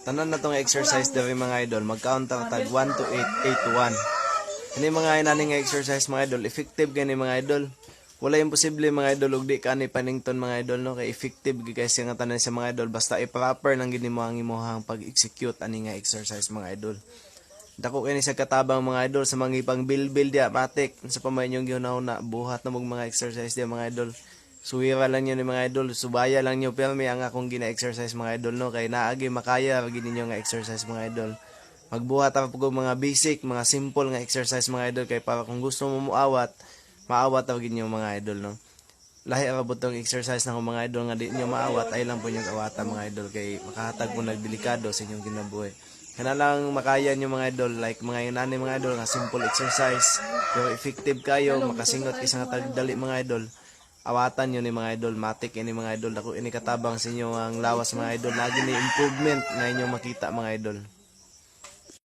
tanan na tong exercise diri mga idol, mag-counter tag 1 to 8, 8 to 1. Ini mga inaning exercise mga idol, effective gani mga idol. Wala imposible mga idol ug di ka ni panington mga idol no, kay effective gyud kay nga tanan sa mga idol basta i-proper lang gid nimo ang imong pag-execute ani nga exercise mga idol. Dako kini sa katabang mga idol sa mga ipang bilbil dia matik sa pamay nyong gihuna buhat na mga exercise dia mga idol. Suwira lang yun mga idol, subaya lang nyo, pero may ang akong gina-exercise mga idol, no? Kaya naagi makaya, gini nyo nga exercise mga idol. Magbuhat ako po mga basic, mga simple nga exercise mga idol, kaya para kung gusto mo muawat, maawat ako gini mga idol, no? Lahi ako butong exercise na mga idol nga di nyo maawat, ay lang po nyo kawatan mga idol, kay makahatag po nagdelikado sa inyong ginabuhay. Kaya lang makaya nyo mga idol, like mga inani mga idol, nga simple exercise, pero effective kayo, makasingot isang tagdali mga idol. Awatan yun ni mga idol, matik ini mga idol, ako ini katabang sa inyo ang lawas mga idol, lagi ni improvement na inyong makita mga idol.